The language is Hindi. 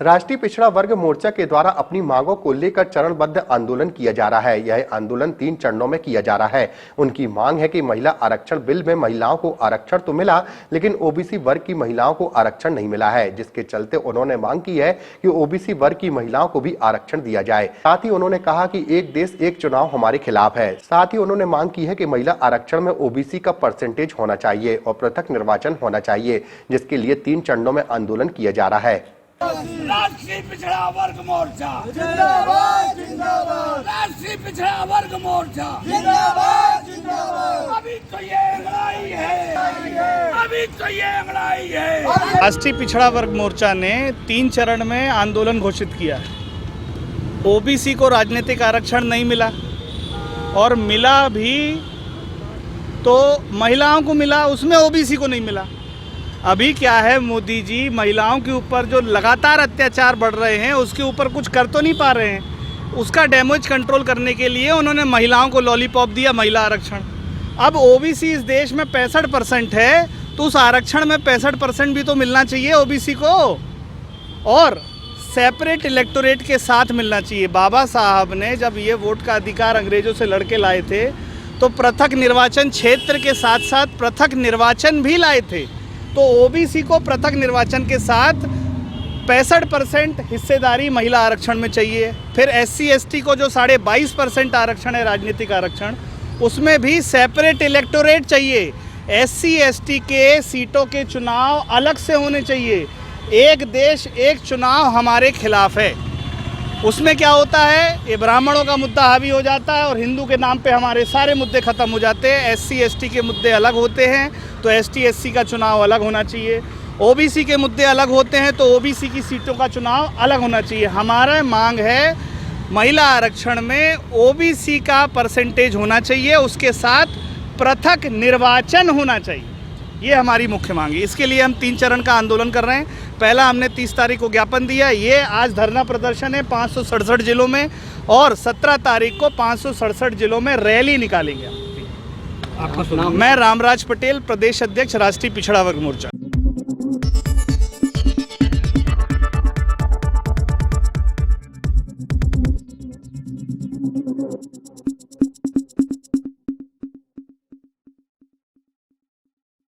राष्ट्रीय पिछड़ा वर्ग मोर्चा के द्वारा अपनी मांगों को लेकर चरणबद्ध आंदोलन किया जा रहा है। यह आंदोलन 3 चरणों में किया जा रहा है। उनकी मांग है कि महिला आरक्षण बिल में महिलाओं को आरक्षण तो मिला, लेकिन ओबीसी वर्ग की महिलाओं को आरक्षण नहीं मिला है, जिसके चलते उन्होंने मांग की है कि ओबीसी वर्ग की महिलाओं को भी आरक्षण दिया जाए। साथ ही उन्होंने कहा कि एक देश एक चुनाव हमारे खिलाफ है। साथ ही उन्होंने मांग की है कि महिला आरक्षण में ओबीसी का परसेंटेज होना चाहिए और पृथक निर्वाचन होना चाहिए, जिसके लिए 3 चरणों में आंदोलन किया जा रहा है। राष्ट्रीय पिछड़ा वर्ग मोर्चा जिंदाबाद जिंदाबाद, राष्ट्रीय पिछड़ा वर्ग मोर्चा जिंदाबाद जिंदाबाद। अभी तो ये लड़ाई है, अभी तो ये लड़ाई है। राष्ट्रीय पिछड़ा वर्ग मोर्चा ने 3 चरण में आंदोलन घोषित किया है। ओबीसी को राजनीतिक आरक्षण नहीं मिला और मिला भी तो महिलाओं को मिला, उसमें ओबीसी को नहीं मिला। अभी क्या है, मोदी जी महिलाओं के ऊपर जो लगातार अत्याचार बढ़ रहे हैं उसके ऊपर कुछ कर तो नहीं पा रहे हैं। उसका डैमेज कंट्रोल करने के लिए उन्होंने महिलाओं को लॉलीपॉप दिया, महिला आरक्षण। अब ओबीसी इस देश में 65% है, तो उस आरक्षण में 65% भी तो मिलना चाहिए ओबीसी को, और सेपरेट इलेक्टोरेट के साथ मिलना चाहिए। बाबा साहब ने जब ये वोट का अधिकार अंग्रेजों से लड़के लाए थे तो पृथक निर्वाचन क्षेत्र के साथ साथ पृथक निर्वाचन भी लाए थे। तो ओबीसी को पृथक निर्वाचन के साथ 65% हिस्सेदारी महिला आरक्षण में चाहिए। फिर एससी एसटी को जो 22.5% आरक्षण है राजनीतिक आरक्षण, उसमें भी सेपरेट इलेक्टोरेट चाहिए। एससी एसटी के सीटों के चुनाव अलग से होने चाहिए। एक देश एक चुनाव हमारे खिलाफ है। उसमें क्या होता है, ये ब्राह्मणों का मुद्दा हावी हो जाता है और हिंदू के नाम पे हमारे सारे मुद्दे ख़त्म हो जाते हैं। एससी एसटी के मुद्दे अलग होते हैं तो एसटी एससी का चुनाव अलग होना चाहिए। ओबीसी के मुद्दे अलग होते हैं तो ओबीसी की सीटों का चुनाव अलग होना चाहिए। हमारा मांग है महिला आरक्षण में ओबीसी का परसेंटेज होना चाहिए, उसके साथ पृथक निर्वाचन होना चाहिए। ये हमारी मुख्य मांग है। इसके लिए हम 3 चरण का आंदोलन कर रहे हैं। पहला हमने 30 तारीख को ज्ञापन दिया, ये आज धरना प्रदर्शन है 567 जिलों में, और 17 तारीख को 567 जिलों में रैली निकालेंगे। आपका नाम? मैं रामराज पटेल, प्रदेश अध्यक्ष राष्ट्रीय पिछड़ा वर्ग मोर्चा।